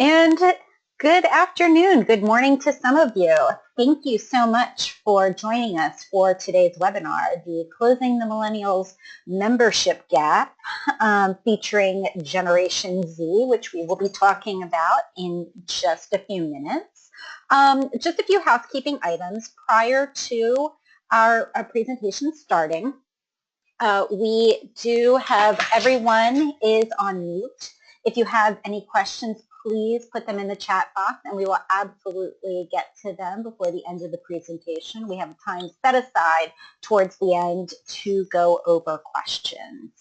And good afternoon, good morning to some of you. Thank you so much for joining us for today's webinar, the Closing the Millennials Membership Gap, featuring Generation Z, which we will be talking about in just a few minutes. Just a few housekeeping items prior to our presentation starting. We do have everyone is on mute. If you have any questions, please put them in the chat box and we will absolutely get to them before the end of the presentation. We have time set aside towards the end to go over questions.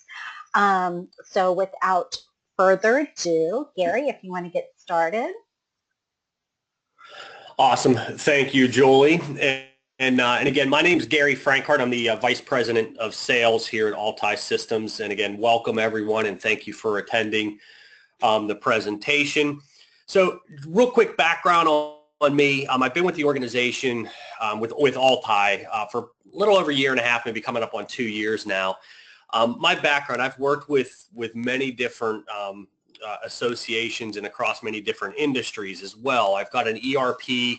So without further ado, Gary, if you want to get started. Awesome. Thank you, Julie. And again, my name is Gary Frankhart. I'm the Vice President of Sales here at Altai Systems. And again, welcome everyone and thank you for attending the presentation. So real quick background on me. I've been with the organization with Altai for a little over a year and a half, maybe coming up on 2 years now. My background, I've worked with many different associations and across many different industries as well. I've got an ERP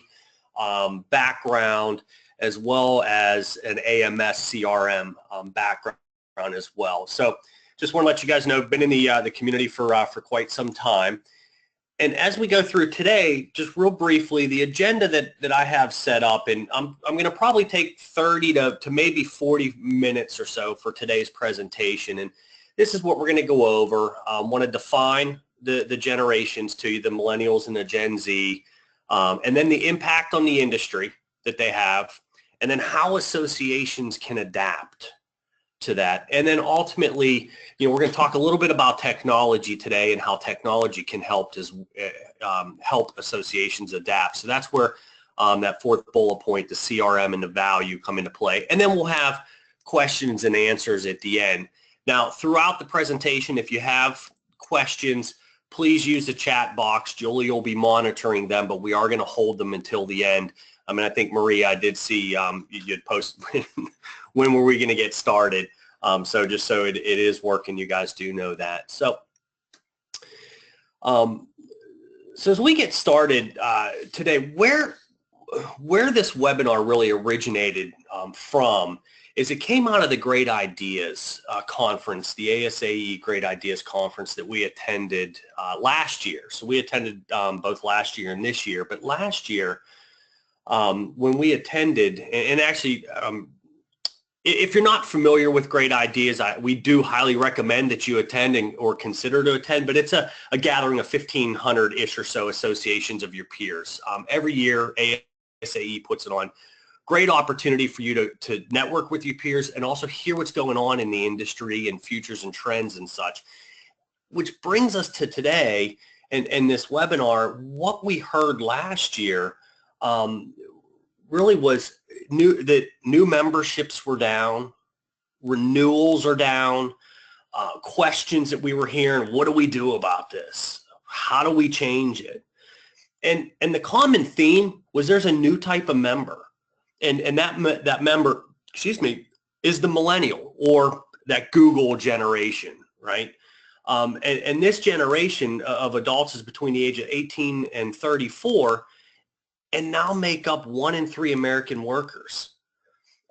background as well as an AMS CRM background as well. So just want to let you guys know, I've been in the community for quite some time. And as we go through today, just real briefly, the agenda that I have set up, and I'm going to probably take 30 to maybe 40 minutes or so for today's presentation. And this is what we're going to go over. Want to define the generations to you, the millennials and the Gen Z, and then the impact on the industry that they have, and then how associations can adapt to that. And then ultimately, we're going to talk a little bit about technology today and how technology can help associations adapt. So that's where that fourth bullet point, the CRM and the value, come into play. And then we'll have questions and answers at the end. Now, throughout the presentation, if you have questions, please use the chat box. Julie will be monitoring them, but we are going to hold them until the end. I mean, I think, Maria, I did see you'd post when were we going to get started. So just so it is working, you guys do know that. So, so as we get started today, where this webinar really originated from is it came out of the Great Ideas conference, the ASAE Great Ideas conference that we attended last year. So we attended both last year and this year, but last year when we attended, and actually if you're not familiar with Great Ideas, we do highly recommend that you attend or consider to attend, but it's a gathering of 1,500-ish or so associations of your peers. Every year, ASAE puts it on. Great opportunity for you to network with your peers and also hear what's going on in the industry and futures and trends and such, which brings us to today and this webinar. What we heard last year really was that new memberships were down, renewals are down, questions that we were hearing, what do we do about this? How do we change it? And the common theme was there's a new type of member. And that member, is the millennial or that Google generation, right? And this generation of adults is between the age of 18 and 34 and now make up 1 in 3 American workers.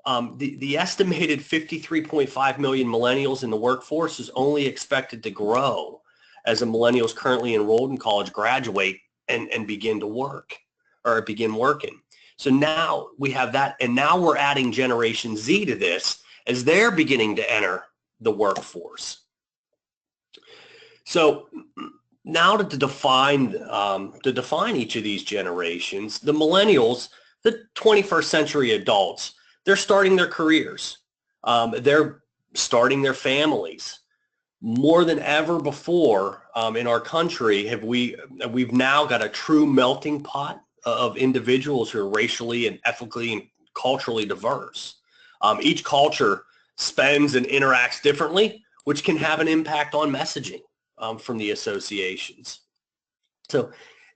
The estimated 53.5 million millennials in the workforce is only expected to grow as the millennials currently enrolled in college graduate and begin to work or begin working. So now we have that, and now we're adding Generation Z to this as they're beginning to enter the workforce. So now to define each of these generations, the millennials, the 21st century adults, they're starting their careers. They're starting their families. More than ever before in our country, we've now got a true melting pot of individuals who are racially and ethnically and culturally diverse. Each culture spends and interacts differently, which can have an impact on messaging from the associations. So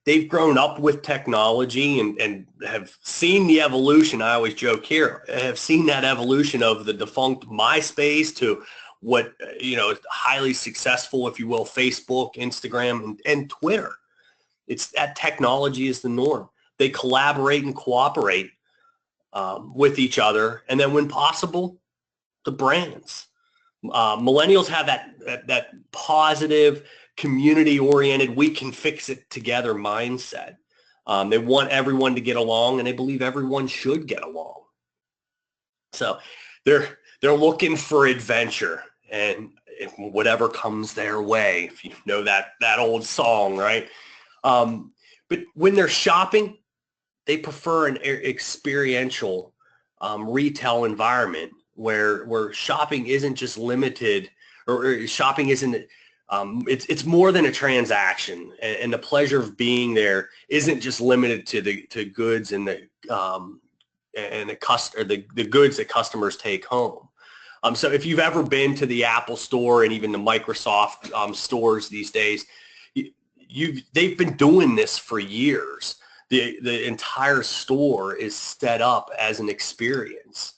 they've grown up with technology and have seen the evolution. I always joke here, have seen that evolution of the defunct MySpace to what, highly successful, if you will, Facebook, Instagram, and Twitter. It's that technology is the norm. They collaborate and cooperate with each other, and then when possible, the brands. Millennials have that positive, community-oriented, we can fix it together mindset. They want everyone to get along, and they believe everyone should get along. So they're looking for adventure, and if whatever comes their way, if you know that old song, right? But when they're shopping, they prefer an experiential retail environment where shopping isn't just limited, or shopping isn't it's more than a transaction, and the pleasure of being there isn't just limited to goods and the goods that customers take home. So if you've ever been to the Apple store and even the Microsoft stores these days, they've been doing this for years. The entire store is set up as an experience,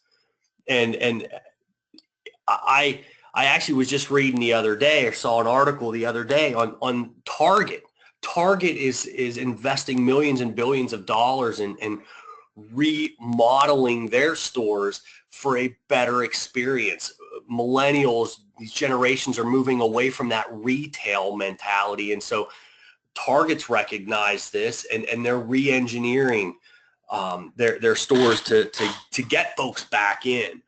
and I actually was just reading the other day, or saw an article the other day on Target. Target is investing millions and billions of dollars in remodeling their stores for a better experience. Millennials, these generations are moving away from that retail mentality, and so Target's recognize this, and they're re-engineering their stores to get folks back in.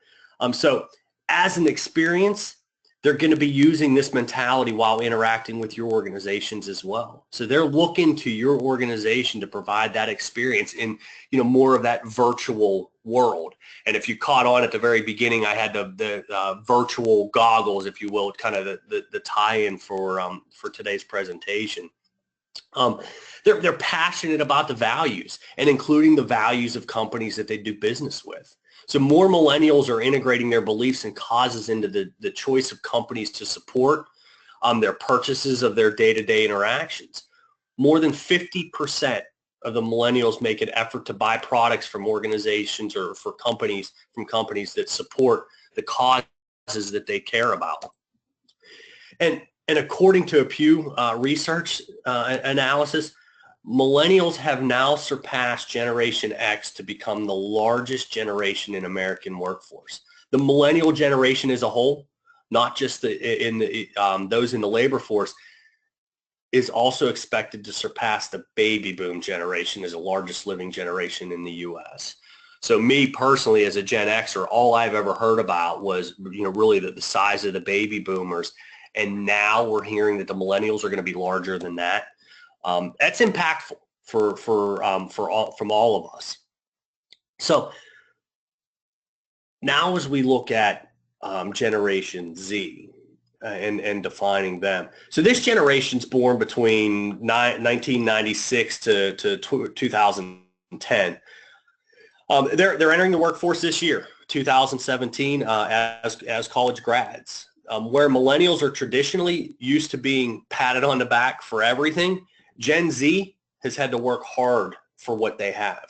So as an experience, they're going to be using this mentality while interacting with your organizations as well. So they're looking to your organization to provide that experience in, more of that virtual world. And if you caught on at the very beginning, I had the virtual goggles, if you will, kind of the tie-in for today's presentation. They're passionate about the values, and including the values of companies that they do business with. So more millennials are integrating their beliefs and causes into the choice of companies to support their purchases of their day-to-day interactions. More than 50% of the millennials make an effort to buy products from organizations or from companies that support the causes that they care about. And according to a Pew Research analysis, millennials have now surpassed Generation X to become the largest generation in American workforce. The millennial generation as a whole, not just those in the labor force, is also expected to surpass the baby boom generation as the largest living generation in the U.S. So me personally, as a Gen Xer, all I've ever heard about was, really the size of the baby boomers. And now we're hearing that the millennials are going to be larger than that. That's impactful from all of us. So now as we look at Generation Z and defining them. So this generation's born between 1996 to 2010. They're entering the workforce this year, 2017, as college grads. Where millennials are traditionally used to being patted on the back for everything, Gen Z has had to work hard for what they have.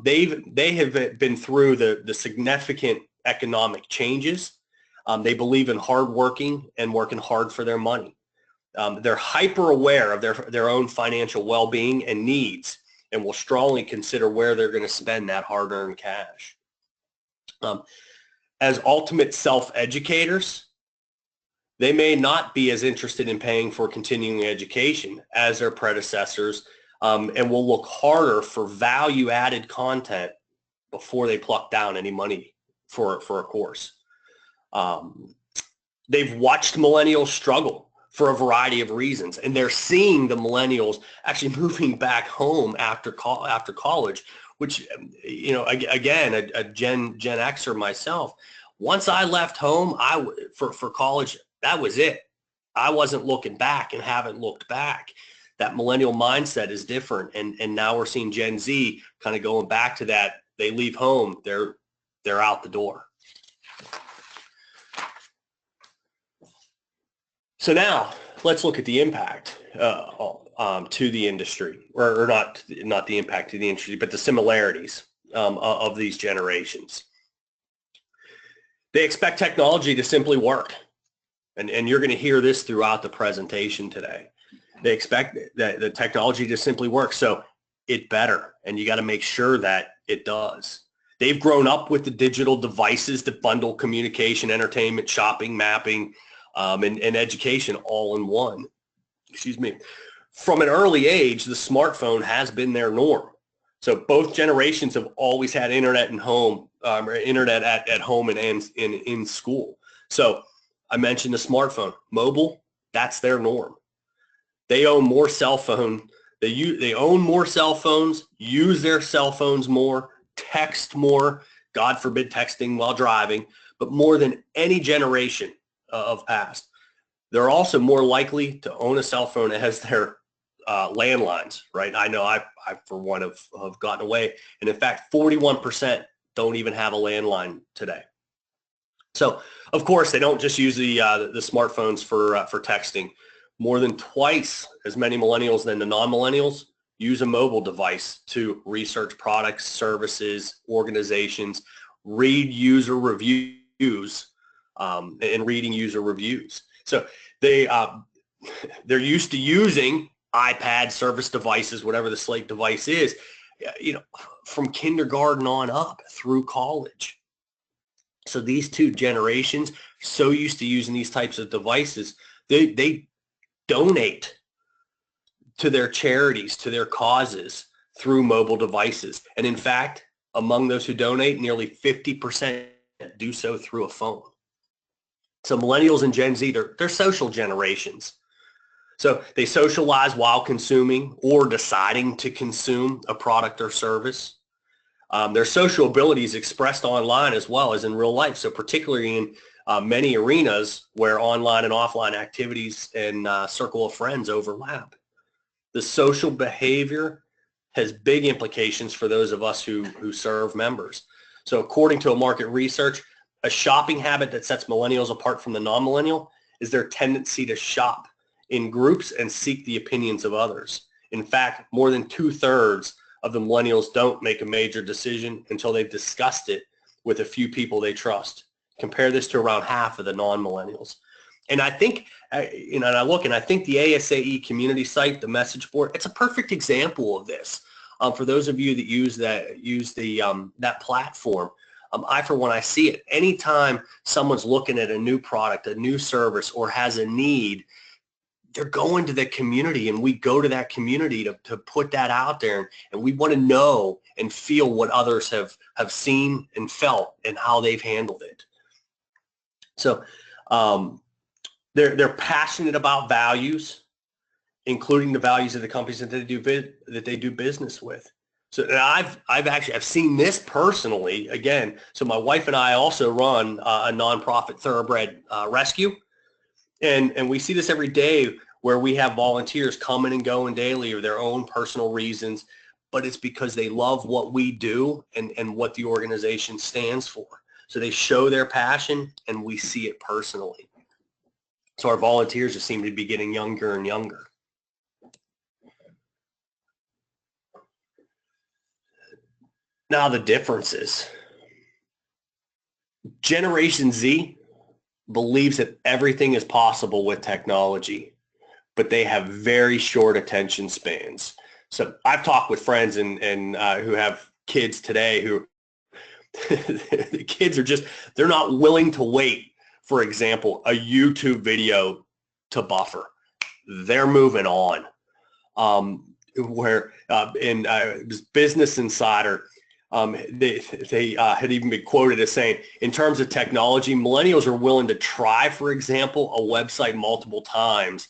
They have been through the significant economic changes. They believe in hard working and working hard for their money. They're hyper aware of their own financial well-being and needs, and will strongly consider where they're going to spend that hard-earned cash. As ultimate self-educators, they may not be as interested in paying for continuing education as their predecessors, and will look harder for value-added content before they pluck down any money for a course. They've watched millennials struggle for a variety of reasons, and they're seeing the millennials actually moving back home after college, which, again, a Gen Xer myself, once I left home for college, that was it. I wasn't looking back and haven't looked back. That millennial mindset is different, and now we're seeing Gen Z kind of going back to that. They leave home, they're out the door. So now let's look at the impact to the industry, or not the impact to the industry, but the similarities of these generations. They expect technology to simply work. And you're going to hear this throughout the presentation today. They expect that the technology to simply work. So it better, and you got to make sure that it does. They've grown up with the digital devices that bundle communication, entertainment, shopping, mapping, and education all in one. Excuse me. From an early age, the smartphone has been their norm. So both generations have always had internet and home, or internet at home and in school. So I mentioned the smartphone, mobile, that's their norm. They own more cell phone. They own more cell phones, use their cell phones more, text more, God forbid texting while driving, but more than any generation of past. They're also more likely to own a cell phone as their landlines, right? I know I for one, have gotten away. And in fact, 41% don't even have a landline today. So, of course, they don't just use the smartphones for texting. More than twice as many millennials than the non-millennials use a mobile device to research products, services, organizations, read user reviews, and reading user reviews. So they're used to using iPad, service devices, whatever the Slate device is, from kindergarten on up through college. So these two generations, so used to using these types of devices, they donate to their charities, to their causes through mobile devices. And in fact, among those who donate, nearly 50% do so through a phone. So millennials and Gen Z, they're social generations. So they socialize while consuming or deciding to consume a product or service. Their social abilities expressed online as well as in real life. So particularly in many arenas where online and offline activities and circle of friends overlap. The social behavior has big implications for those of us who serve members. So according to a market research, a shopping habit that sets millennials apart from the non-millennial is their tendency to shop in groups and seek the opinions of others. In fact, more than 2/3 of the millennials don't make a major decision until they've discussed it with a few people they trust. Compare this to around half of the non-millennials. And I think, and I look, and I think the ASAE community site, the message board, it's a perfect example of this. For those of you that use that platform, I, for one, I see it. Anytime someone's looking at a new product, a new service, or has a need, they're going to the community, and we go to that community to put that out there, and we want to know and feel what others have seen and felt and how they've handled it. So they're passionate about values, including the values of the companies that they do business with. So I've seen this personally again. So my wife and I also run a nonprofit thoroughbred rescue. And we see this every day where we have volunteers coming and going daily of their own personal reasons, but it's because they love what we do and what the organization stands for. So they show their passion, and we see it personally. So our volunteers just seem to be getting younger and younger. Now the differences. Generation Z believes that everything is possible with technology, but they have very short attention spans. So I've talked with friends and who have kids today who the kids are they're not willing to wait, for example, a YouTube video to buffer. They're moving on. Where in Business Insider, they had even been quoted as saying, in terms of technology, millennials are willing to try, for example, a website multiple times,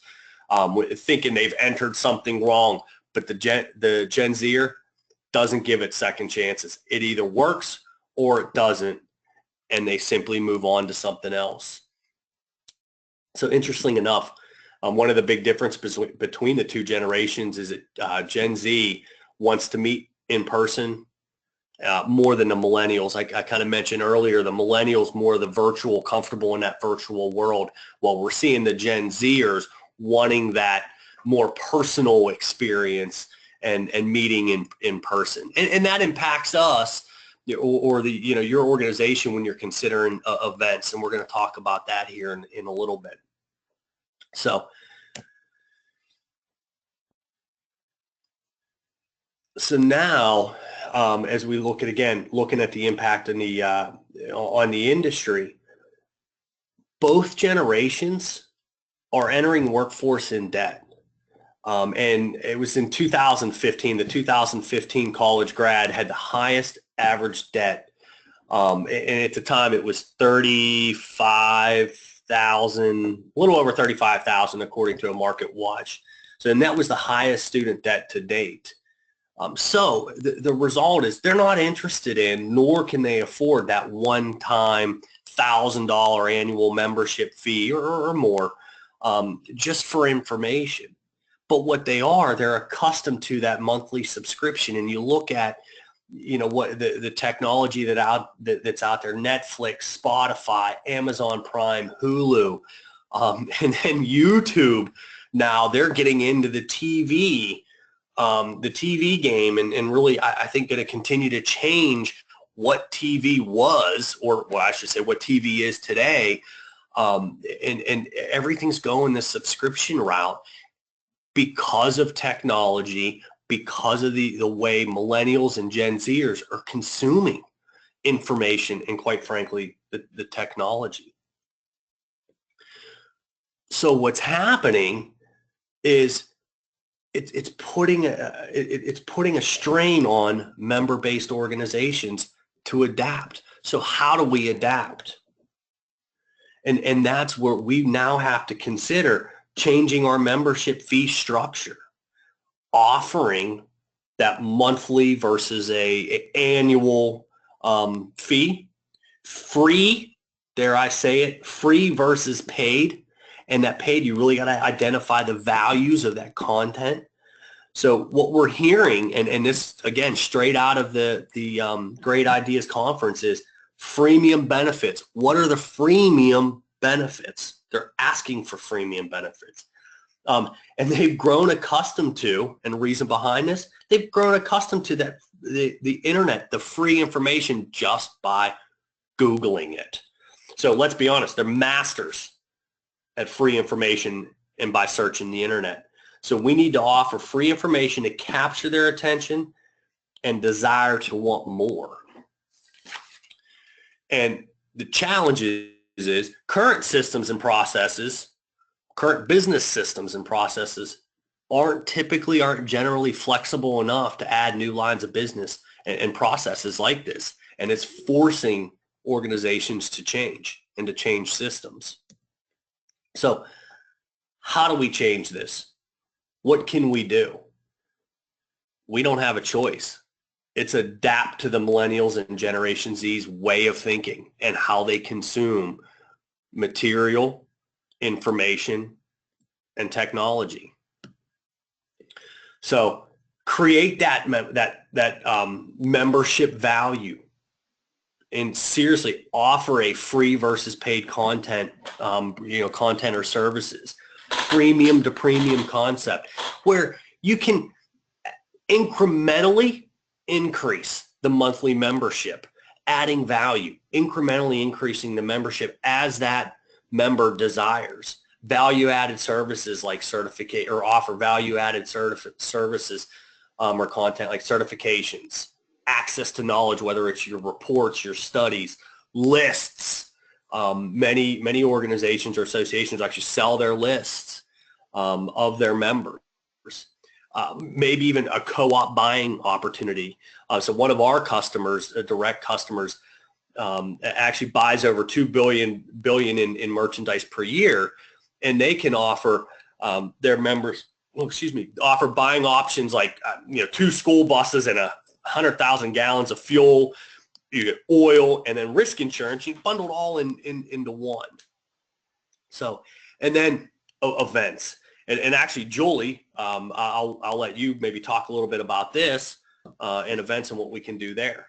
thinking they've entered something wrong, but the Gen Zer doesn't give it second chances. It either works or it doesn't, and they simply move on to something else. So interesting enough, one of the big differences between the two generations is that Gen Z wants to meet in person more than the millennials. I kind of mentioned earlier, the millennials more the virtual, comfortable in that virtual world, while we're seeing the Gen Zers wanting that more personal experience and meeting in person. And that impacts us or your organization when you're considering events. And we're going to talk about that here in a little bit. So So now, as we look at, again, looking at the impact on the industry, both generations are entering workforce in debt. And it was in 2015, the 2015 college grad had the highest average debt. And at the time it was 35,000, a little over 35,000 according to a Market Watch. So, and that was the highest student debt to date. So the result is they're not interested in, nor can they afford that one-time $1,000 annual membership fee or more just for information. But what they're accustomed to that monthly subscription. And you look at, what the technology that's out there: Netflix, Spotify, Amazon Prime, Hulu, and then YouTube. Now they're getting into the TV game, and really, I think, going to continue to change what TV was, or well, I should say what TV is today. And everything's going the subscription route because of technology, because of the way millennials and Gen Zers are consuming information and, quite frankly, the technology. So what's happening is it's putting a strain on member-based organizations to adapt. So how do we adapt? And that's where we now have to consider changing our membership fee structure, offering that monthly versus a annual fee, free, dare I say it, free versus paid. And that paid, you really got to identify the values of that content. So what we're hearing, and this, again, straight out of the Great Ideas Conference, is freemium benefits. What are the freemium benefits? They're asking for freemium benefits. And they've grown accustomed to, and the reason behind this, they've grown accustomed to that the internet, the free information, just by Googling it. So let's be honest, they're masters at free information and by searching the internet. So we need to offer free information to capture their attention and desire to want more. And the challenge is current systems and processes, current business systems and processes aren't generally flexible enough to add new lines of business and processes like this. And it's forcing organizations to change and to change systems. So how do we change this? What can we do? We don't have a choice. It's adapt to the millennials and Generation Z's way of thinking and how they consume material, information, and technology. So create that membership value, and seriously offer a free versus paid content, content or services, premium to premium concept, where you can incrementally increase the monthly membership, adding value, incrementally increasing the membership as that member desires. Value-added services like certificate, or offer value-added services or content like certifications, access to knowledge, whether it's your reports, your studies, lists. Many organizations or associations actually sell their lists of their members. Maybe even a co-op buying opportunity. So one of our customers, direct customers, actually buys over $2 billion in merchandise per year, and they can offer their members, offer buying options like 2 school buses and 100,000 gallons of fuel. You get oil and then risk insurance. You bundle it all into one. So, and then events. And actually, Julie, I'll let you maybe talk a little bit about this and events and what we can do there.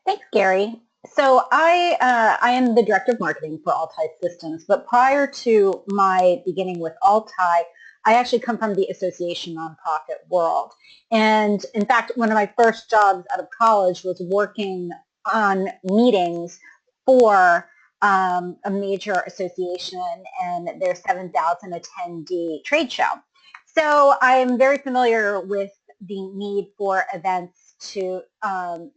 Thanks, Gary. So I am the director of marketing for Altai Systems, but prior to my beginning with Altai, I actually come from the association nonprofit world. And in fact, one of my first jobs out of college was working on meetings for a major association and their 7,000 attendee trade show. So I'm very familiar with the need for events to, to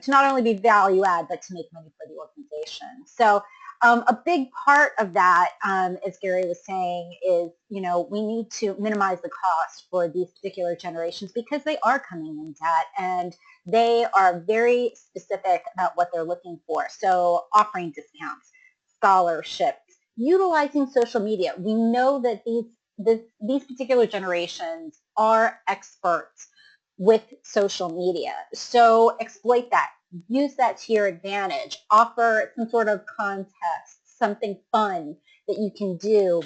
not only be value add, but to make money for the organization. So a big part of that, as Gary was saying, is, we need to minimize the cost for these particular generations because they are coming in debt and they are very specific about what they're looking for. So offering discounts, scholarships, utilizing social media. We know that these particular generations are experts with social media. So exploit that. Use that to your advantage. Offer some sort of contest, something fun that you can do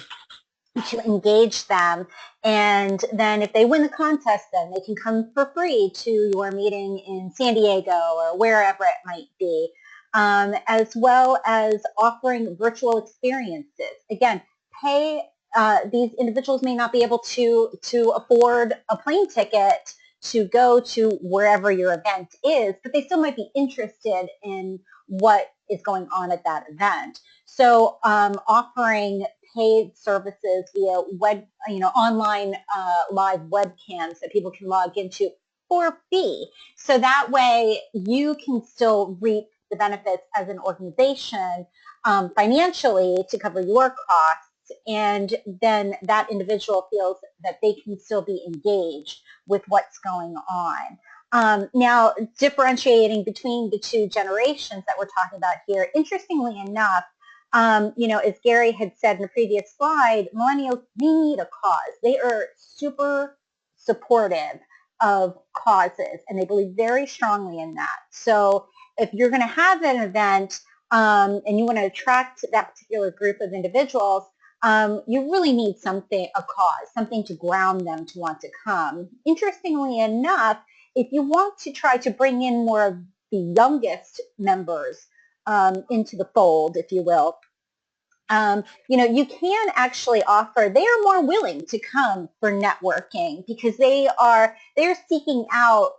to engage them. And then if they win the contest, then they can come for free to your meeting in San Diego or wherever it might be, as well as offering virtual experiences. Again, these individuals may not be able to afford a plane ticket to go to wherever your event is, but they still might be interested in what is going on at that event. So offering paid services via online live webcams that people can log into for a fee. So that way you can still reap the benefits as an organization financially to cover your costs, and then that individual feels that they can still be engaged with what's going on. Now, differentiating between the two generations that we're talking about here, interestingly enough, as Gary had said in the previous slide, millennials, they need a cause. They are super supportive of causes, and they believe very strongly in that. So if you're going to have an event and you want to attract that particular group of individuals, you really need a cause, something to ground them to want to come. Interestingly enough, if you want to try to bring in more of the youngest members into the fold, if you will, you can actually offer, they are more willing to come for networking because they're seeking out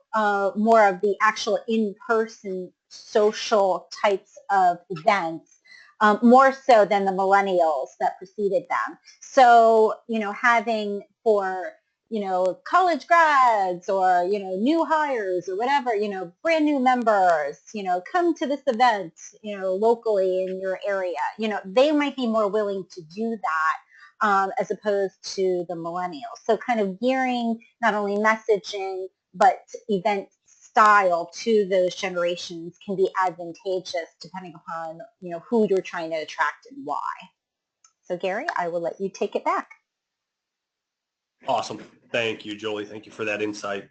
more of the actual in-person social types of events, more so than the millennials that preceded them. So, having for college grads or, new hires or whatever, brand new members, come to this event, locally in your area, they might be more willing to do that as opposed to the millennials. So kind of gearing not only messaging, but event style to those generations can be advantageous depending upon, who you're trying to attract and why. So Gary, I will let you take it back. Awesome. Thank you, Jolie. Thank you for that insight.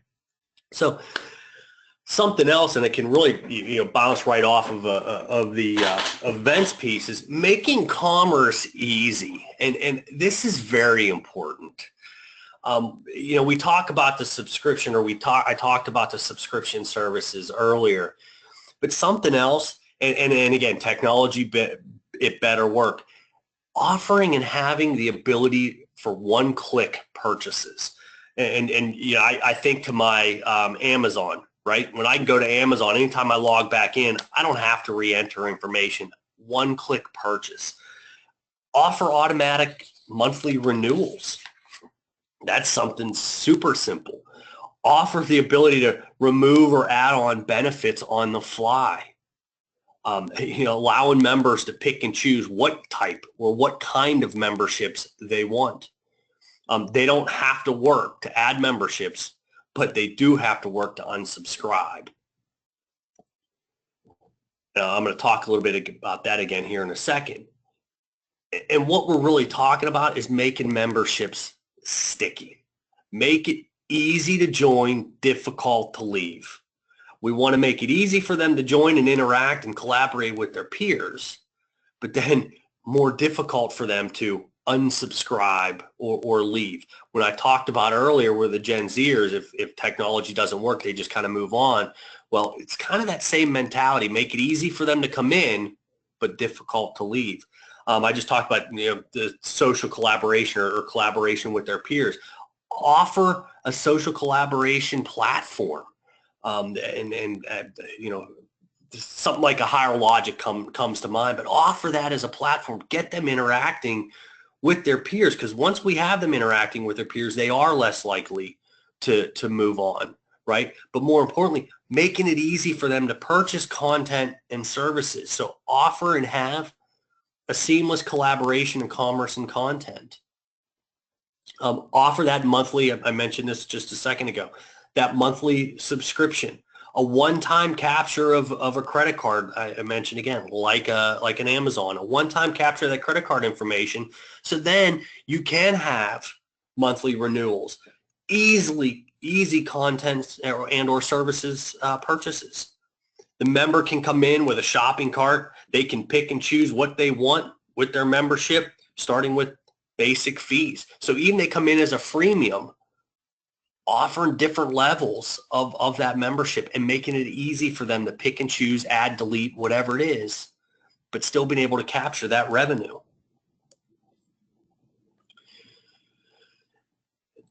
So something else, and it can really bounce right off of the events piece, is making commerce easy, and this is very important. We talk about the subscription, I talked about the subscription services earlier, but something else, and again, technology it better work, offering and having the ability for one-click purchases. And I think to my Amazon, right? When I go to Amazon, anytime I log back in, I don't have to re-enter information. One-click purchase. Offer automatic monthly renewals. That's something super simple. Offer the ability to remove or add on benefits on the fly. Allowing members to pick and choose what type or what kind of memberships they want. They don't have to work to add memberships, but they do have to work to unsubscribe. Now, I'm going to talk a little bit about that again here in a second. And what we're really talking about is making memberships sticky. Make it easy to join, difficult to leave. We want to make it easy for them to join and interact and collaborate with their peers, but then more difficult for them to unsubscribe or leave. When I talked about earlier where the Gen Zers, if technology doesn't work, they just kind of move on. Well, it's kind of that same mentality. Make it easy for them to come in, but difficult to leave. I just talked about the social collaboration or collaboration with their peers. Offer a social collaboration platform, something like a Higher Logic comes to mind, but offer that as a platform. Get them interacting with their peers, because once we have them interacting with their peers, they are less likely to move on, right? But more importantly, making it easy for them to purchase content and services. So offer and have a seamless collaboration in commerce and content. Offer that monthly, I mentioned this just a second ago, that monthly subscription, a one-time capture of a credit card, I mentioned again, like an Amazon, a one-time capture of that credit card information. So then you can have monthly renewals, easy content and or services purchases. The member can come in with a shopping cart. They can pick and choose what they want with their membership, starting with basic fees. So even they come in as a freemium, offering different levels of that membership and making it easy for them to pick and choose, add, delete, whatever it is, but still being able to capture that revenue.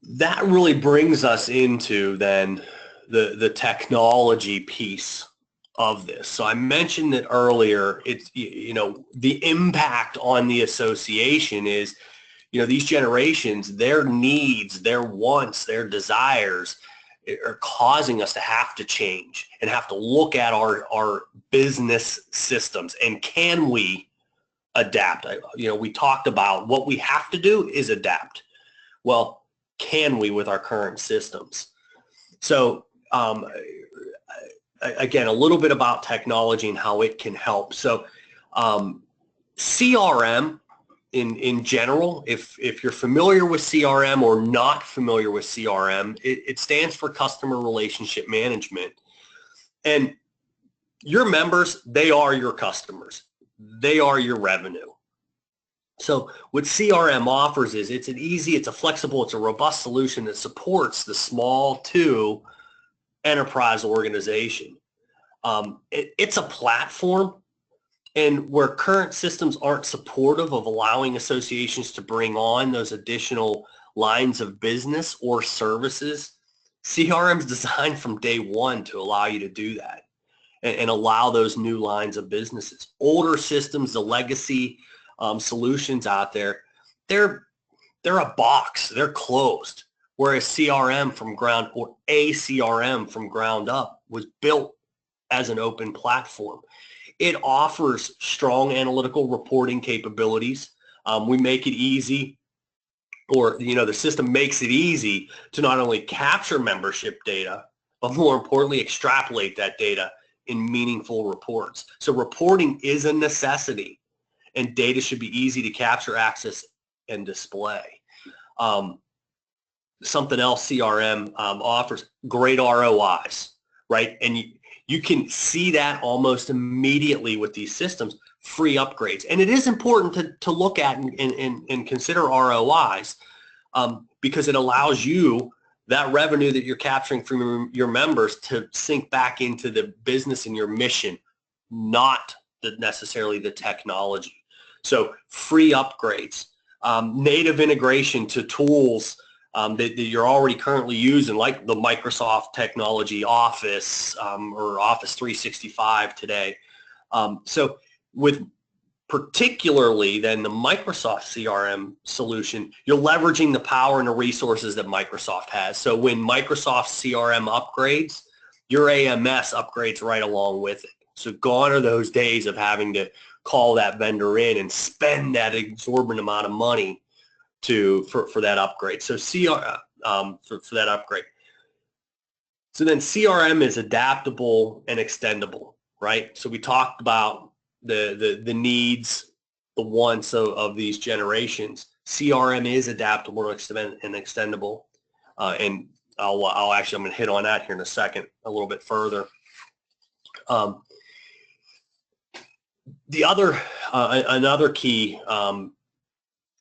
That really brings us into then the technology piece of this. So I mentioned it earlier, it's, the impact on the association is, these generations, their needs, their wants, their desires are causing us to have to change and have to look at our business systems. And can we adapt? We talked about what we have to do is adapt. Well, can we with our current systems? So again, a little bit about technology and how it can help. So CRM, in general, if you're familiar with CRM or not familiar with CRM, it stands for Customer Relationship Management. And your members, they are your customers. They are your revenue. So what CRM offers is it's a flexible, it's a robust solution that supports the small to enterprise organization. It's a platform. And where current systems aren't supportive of allowing associations to bring on those additional lines of business or services, CRM is designed from day one to allow you to do that and allow those new lines of businesses. Older systems, the legacy solutions out there, they're a box, they're closed. Whereas a CRM from ground up was built as an open platform. It offers strong analytical reporting capabilities. We make it easy, or the system makes it easy to not only capture membership data, but more importantly, extrapolate that data in meaningful reports. So reporting is a necessity, and data should be easy to capture, access, and display. Something else CRM offers, great ROIs, right? And you can see that almost immediately with these systems, free upgrades. And it is important to look at and consider ROIs because it allows you that revenue that you're capturing from your members to sink back into the business and your mission, not necessarily the technology. So free upgrades, native integration to tools that you're already currently using, like the Microsoft technology, Office or Office 365 today. So with particularly then the Microsoft CRM solution, you're leveraging the power and the resources that Microsoft has. So when Microsoft CRM upgrades, your AMS upgrades right along with it. So gone are those days of having to call that vendor in and spend that exorbitant amount of money for that upgrade. So for that upgrade. So then CRM is adaptable and extendable, right? So we talked about the needs, the wants of these generations. CRM is adaptable and extendable, and I'm going to hit on that here in a second a little bit further. The other another key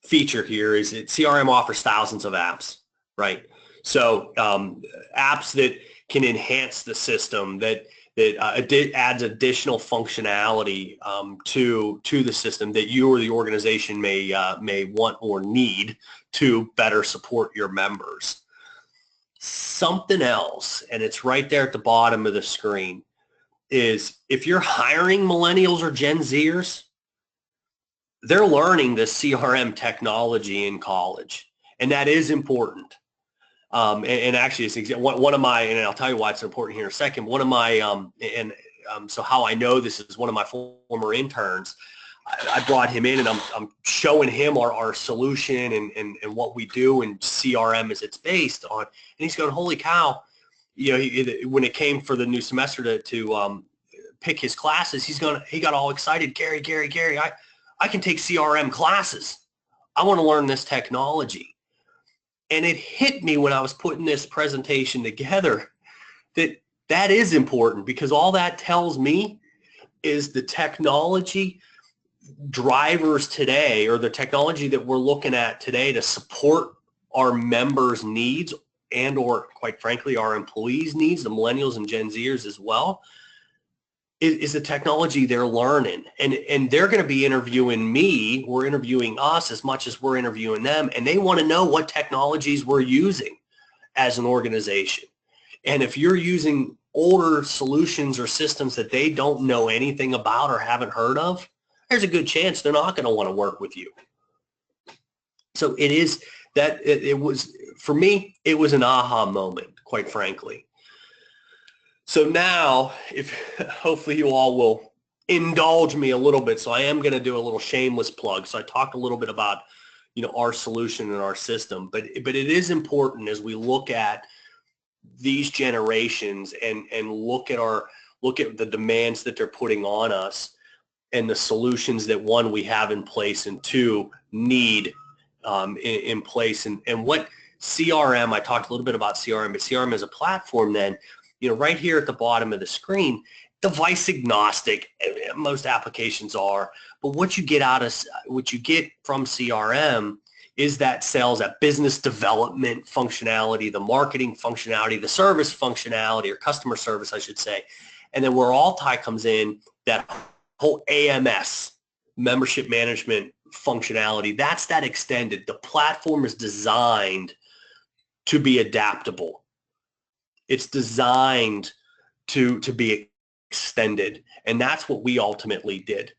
feature here is that CRM offers thousands of apps, right? So apps that can enhance the system, that adds additional functionality to the system that you or the organization may want or need to better support your members. Something else, and it's right there at the bottom of the screen, is if you're hiring millennials or Gen Zers, they're learning this CRM technology in college, and that is important. And actually, it's one of my, and I'll tell you why it's important here in a second. One of my, so how I know this is one of my former interns. I brought him in, and I'm showing him our solution and what we do, and CRM is it's based on. And he's going, holy cow! You know, when it came for the new semester to pick his classes, he got all excited. Gary, I can take CRM classes. I want to learn this technology. And it hit me when I was putting this presentation together that is important, because all that tells me is the technology drivers today, or the technology that we're looking at today to support our members' needs and, or quite frankly, our employees' needs, the millennials and Gen Zers as well, is the technology they're learning. And they're going to be interviewing me, we're interviewing us as much as we're interviewing them, and they want to know what technologies we're using as an organization. And if you're using older solutions or systems that they don't know anything about or haven't heard of, there's a good chance they're not going to want to work with you. So it is that it was, for me, it was an aha moment, quite frankly. So now, if hopefully you all will indulge me a little bit. So I am going to do a little shameless plug. So I talked a little bit about, you know, our solution and our system, but it is important as we look at these generations and look at the demands that they're putting on us, and the solutions that, one, we have in place, and two, need in place. And what CRM, I talked a little bit about CRM, but CRM as a platform then, you know, right here at the bottom of the screen, device agnostic, most applications are, but what you get from CRM is that sales, that business development functionality, the marketing functionality, the service functionality, or customer service, I should say. And then where Altai comes in, that whole AMS, membership management functionality, that's that extended. The platform is designed to be adaptable. It's designed to be extended, and that's what we ultimately did.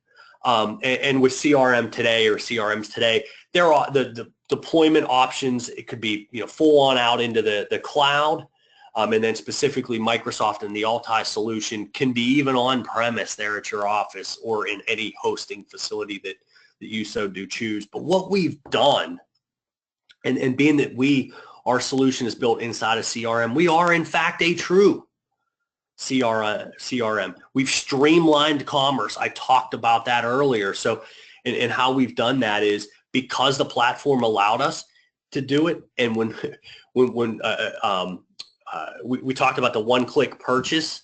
And with CRM today, or CRMs today, there are the deployment options. It could be, you know, full on out into the cloud, and then specifically Microsoft and the Altai solution can be even on premise there at your office or in any hosting facility that you so do choose. But what we've done, and being that our solution is built inside of CRM, we are in fact a true CRM. We've streamlined commerce. I talked about that earlier. So, and how we've done that is because the platform allowed us to do it. And when we talked about the one-click purchase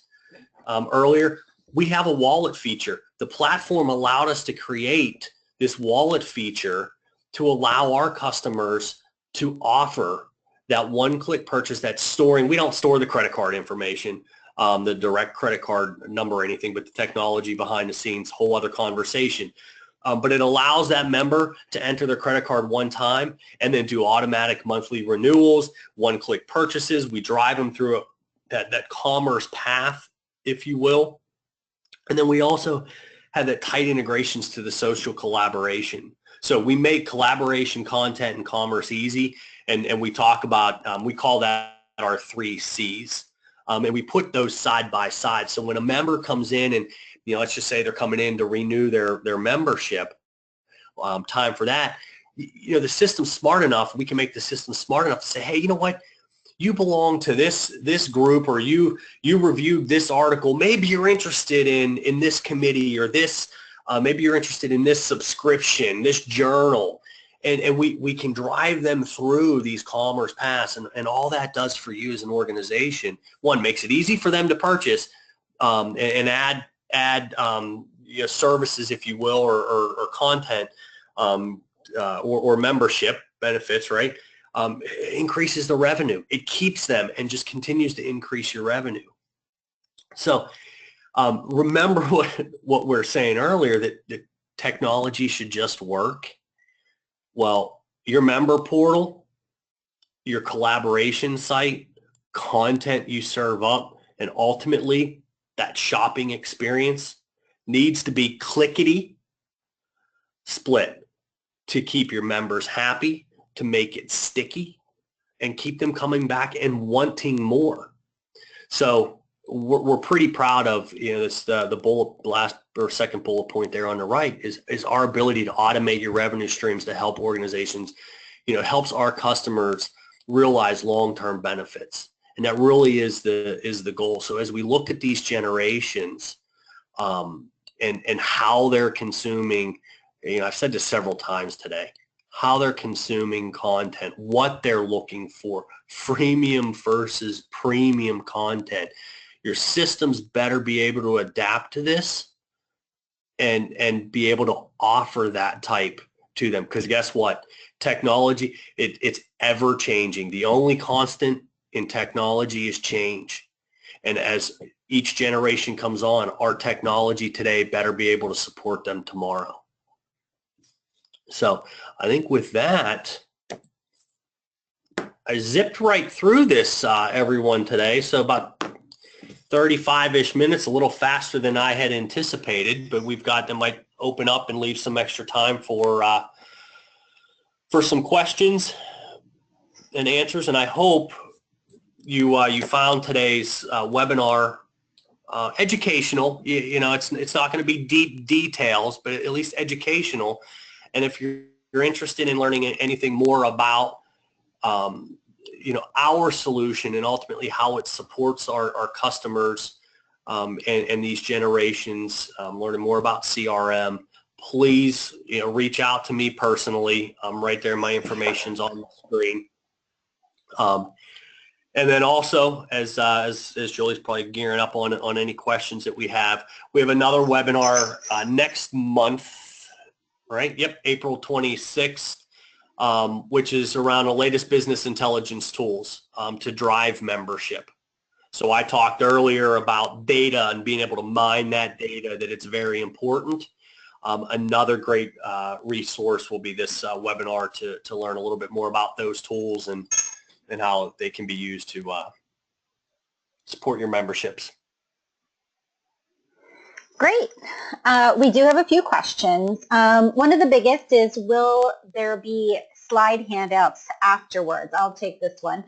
earlier, we have a wallet feature. The platform allowed us to create this wallet feature to allow our customers to offer that one-click purchase, that's storing. We don't store the credit card information, the direct credit card number or anything, but the technology behind the scenes, whole other conversation. But it allows that member to enter their credit card one time and then do automatic monthly renewals, one-click purchases. We drive them through that commerce path, if you will. And then we also have that tight integrations to the social collaboration. So we make collaboration, content, and commerce easy. And we talk about, we call that our 3 C's. And we put those side by side. So when a member comes in and, you know, let's just say they're coming in to renew their membership, time for that, you know, the system's smart enough, we can make the system smart enough to say, hey, you know what, you belong to this group, or you reviewed this article, maybe you're interested in this committee, or this, maybe you're interested in this subscription, this journal. And we can drive them through these commerce paths, and all that does for you as an organization, one, makes it easy for them to purchase and add you know, services, if you will, or content, or membership benefits, right? Increases the revenue. It keeps them and just continues to increase your revenue. So remember what we're saying earlier, that technology should just work. Well, your member portal, your collaboration site, content you serve up, and ultimately that shopping experience needs to be clickety split to keep your members happy, to make it sticky, and keep them coming back and wanting more. So we're pretty proud of, this, the last or second bullet point there on the right is our ability to automate your revenue streams to help organizations, helps our customers realize long-term benefits. And that really is the goal. So as we look at these generations, and how they're consuming, I've said this several times today, how they're consuming content, what they're looking for, freemium versus premium content. Your systems better be able to adapt to this and be able to offer that type to them. Because guess what? Technology, it's ever changing. The only constant in technology is change. And as each generation comes on, our technology today better be able to support them tomorrow. So I think with that, I zipped right through this, everyone, today. So about 35-ish minutes, a little faster than I had anticipated, but that might open up and leave some extra time for some questions and answers. And I hope you found today's webinar educational. It's not going to be deep details, but at least educational. And if you're interested in learning anything more about our solution and ultimately how it supports our customers and these generations, learning more about CRM, please reach out to me personally. Right there, my information's on the screen. And then also, as Julie's probably gearing up on any questions that we have another webinar next month, right? Yep, April 26th, which is around the latest business intelligence tools to drive membership. So I talked earlier about data and being able to mine that data, that it's very important. Another great resource will be this webinar to learn a little bit more about those tools and how they can be used to support your memberships. Great. We do have a few questions. One of the biggest is, will there be slide handouts afterwards? I'll take this one.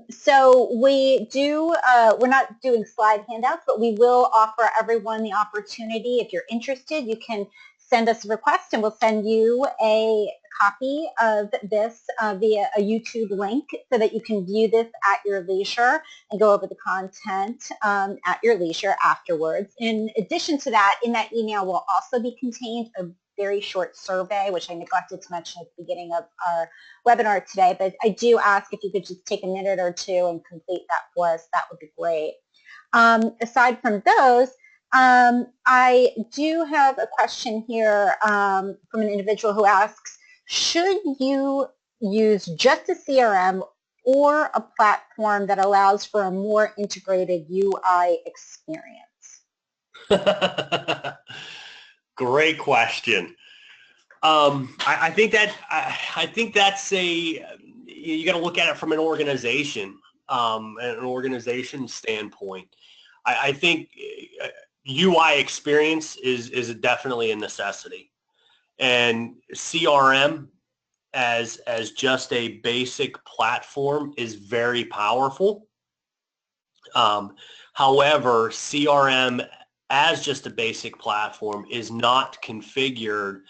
So we do, we're not doing slide handouts, but we will offer everyone the opportunity. If you're interested, you can send us a request and we'll send you a copy of this via a YouTube link so that you can view this at your leisure and go over the content at your leisure afterwards. In addition to that, in that email will also be contained a very short survey, which I neglected to mention at the beginning of our webinar today, but I do ask if you could just take a minute or two and complete that for us. That would be great. Aside from those, I do have a question here from an individual who asks, should you use just a CRM or a platform that allows for a more integrated UI experience? Great question. I think that's you got to look at it from an organization standpoint. I think UI experience is definitely a necessity, and CRM as just a basic platform is very powerful. However, CRM as just a basic platform is not configured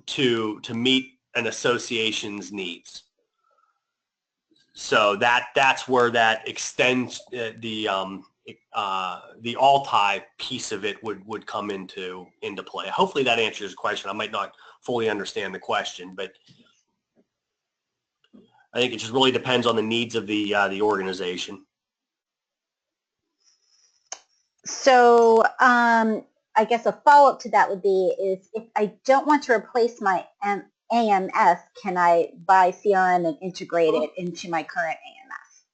to meet an association's needs. So that's where that extends the Altai piece of it would come into play. Hopefully that answers the question. I might not fully understand the question, but I think it just really depends on the needs of the organization. So I guess a follow-up to that would be is, if I don't want to replace my AMS, can I buy CRM and integrate it into my current AMS?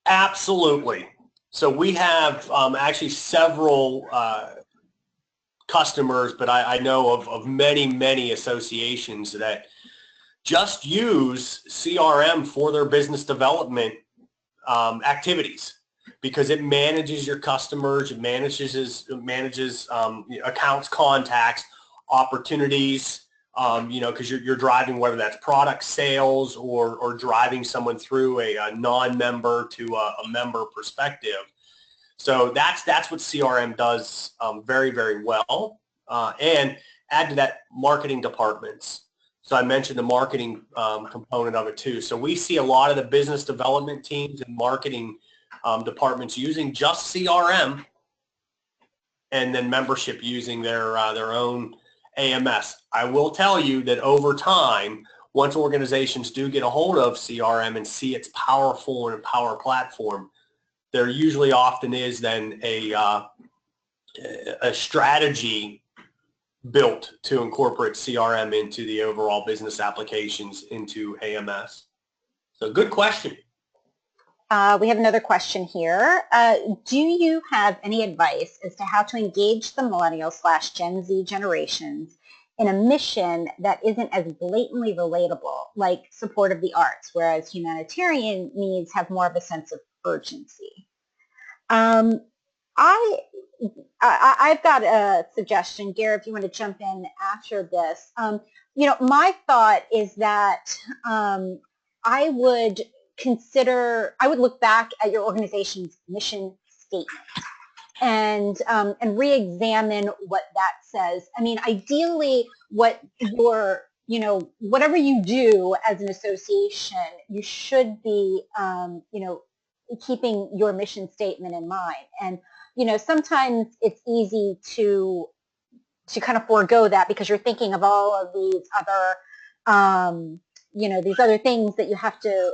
Absolutely. So we have actually several customers, but I know of many associations that just use CRM for their business development activities, because it manages your customers, it manages accounts, contacts, opportunities, because you're driving, whether that's product sales or driving someone through a non-member to a member perspective. So that's what CRM does very, very well. And add to that marketing departments. So I mentioned the marketing component of it too. So we see a lot of the business development teams and marketing departments using just CRM, and then membership using their own AMS. I will tell you that over time, once organizations do get a hold of CRM and see its powerful and power platform, there usually often is then a strategy built to incorporate CRM into the overall business applications into AMS. So good question. We have another question here. Do you have any advice as to how to engage the millennial/Gen Z generations in a mission that isn't as blatantly relatable, like support of the arts, whereas humanitarian needs have more of a sense of urgency? I've got a suggestion. Gary, if you want to jump in after this. My thought is that I would look back at your organization's mission statement and re-examine what that says. I mean, ideally, whatever you do as an association, you should be, keeping your mission statement in mind. And, sometimes it's easy to kind of forego that because you're thinking of all of these other things that you have to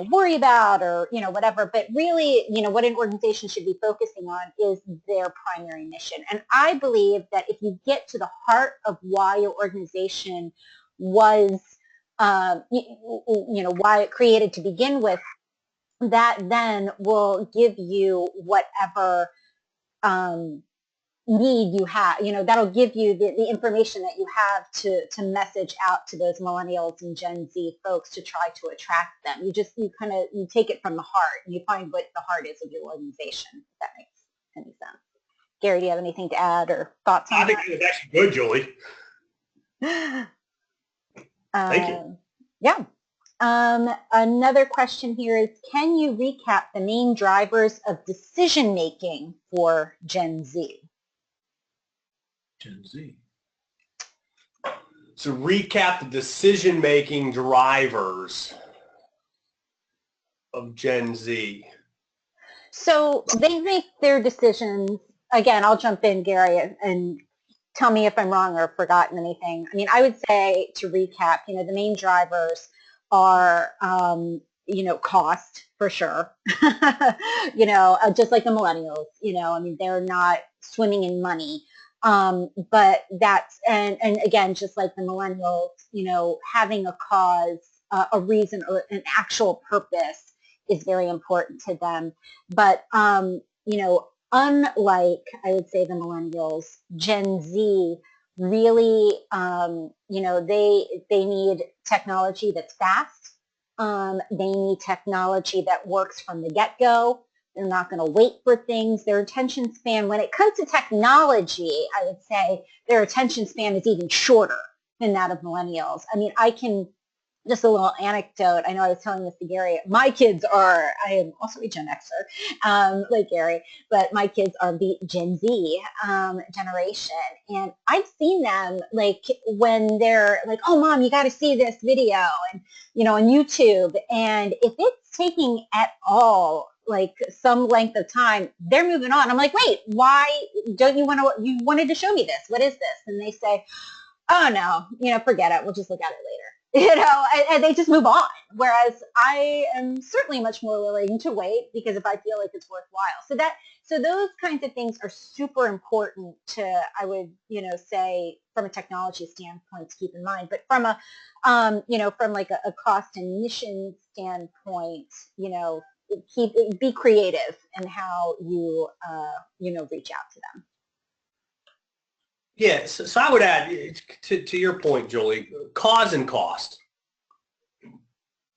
worry about or, whatever. But really, what an organization should be focusing on is their primary mission. And I believe that if you get to the heart of why your organization was, why it created to begin with, that then will give you whatever need you have, that'll give you the information that you have to message out to those millennials and Gen Z folks to try to attract them. You take it from the heart and you find what the heart is of your organization, if that makes any sense. Gary, do you have anything to add or thoughts on that? I think it was actually good, Julie. Thank you. Yeah. Another question here is, can you recap the main drivers of decision-making for Gen Z? Gen Z. So recap the decision-making drivers of Gen Z. So they make their decisions. Again, I'll jump in, Gary, and tell me if I'm wrong or forgotten anything. I mean, I would say, to recap, the main drivers are, cost for sure. Just like the millennials, I mean, they're not swimming in money. But that's, and again, just like the millennials, having a cause, a reason, or an actual purpose is very important to them. But, unlike, I would say, the millennials, Gen Z really, they need technology that's fast. They need technology that works from the get-go. They're not going to wait for things. Their attention span, when it comes to technology, I would say their attention span is even shorter than that of millennials. I mean, just a little anecdote. I know I was telling this to Gary. I am also a Gen Xer, like Gary, but my kids are the Gen Z generation. And I've seen them, like, when they're like, oh, Mom, you got to see this video, and, on YouTube. And if it's taking at all, like, some length of time, they're moving on. I'm like, wait, why don't you wanted to show me this? What is this? And they say, oh, no, forget it. We'll just look at it later. And they just move on. Whereas I am certainly much more willing to wait because if I feel like it's worthwhile. So those kinds of things are super important to, I would, say, from a technology standpoint to keep in mind. But from a, from like a cost and mission standpoint, be creative in how you, reach out to them. Yes, so I would add to your point, Julie, cause and cost,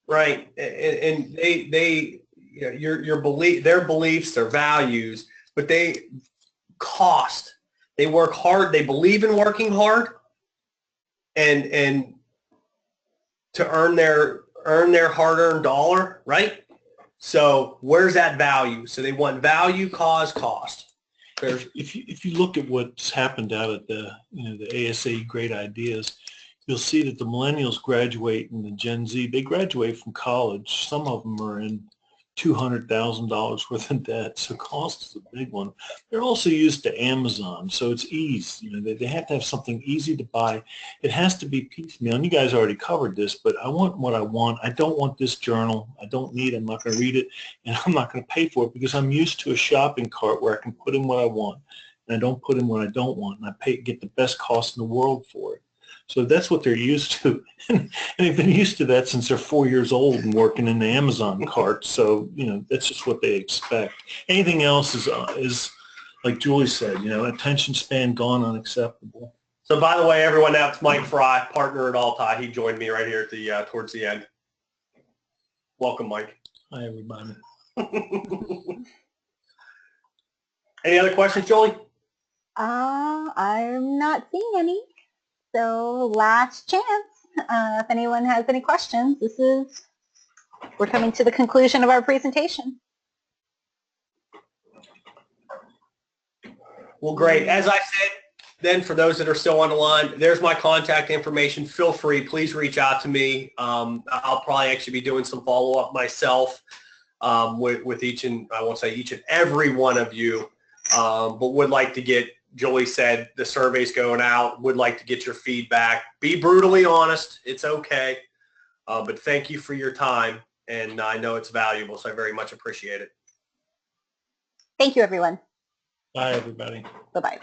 right? And they your belief, their beliefs, their values, but they cost. They work hard. They believe in working hard, and to earn their hard-earned dollar, right? So where's that value? So they want value, cause, cost. If you look at what's happened out at the the ASA Great Ideas, you'll see that the millennials graduate and the Gen Z, they graduate from college. Some of them are in $200,000 worth of debt, so cost is a big one. They're also used to Amazon, so it's ease. They have to have something easy to buy. It has to be piecemeal, and you guys already covered this, but I want what I want. I don't want this journal. I don't need it. I'm not going to read it, and I'm not going to pay for it because I'm used to a shopping cart where I can put in what I want, and I don't put in what I don't want, and I get the best cost in the world for it. So that's what they're used to. And they've been used to that since they're 4 years old and working in the Amazon cart. So, that's just what they expect. Anything else is like Julie said, attention span gone, unacceptable. So by the way, everyone, that's Mike Fry, partner at Altai. He joined me right here at the towards the end. Welcome, Mike. Hi, everybody. Any other questions, Julie? I'm not seeing any. So last chance. If anyone has any questions, we're coming to the conclusion of our presentation. Well, great. As I said, then for those that are still on the line, there's my contact information. Feel free. Please reach out to me. I'll probably actually be doing some follow-up myself with each and I won't say each and every one of you, but would like to get, Julie said, the survey's going out, would like to get your feedback. Be brutally honest. It's okay. But thank you for your time, and I know it's valuable, so I very much appreciate it. Thank you, everyone. Bye, everybody. Bye-bye.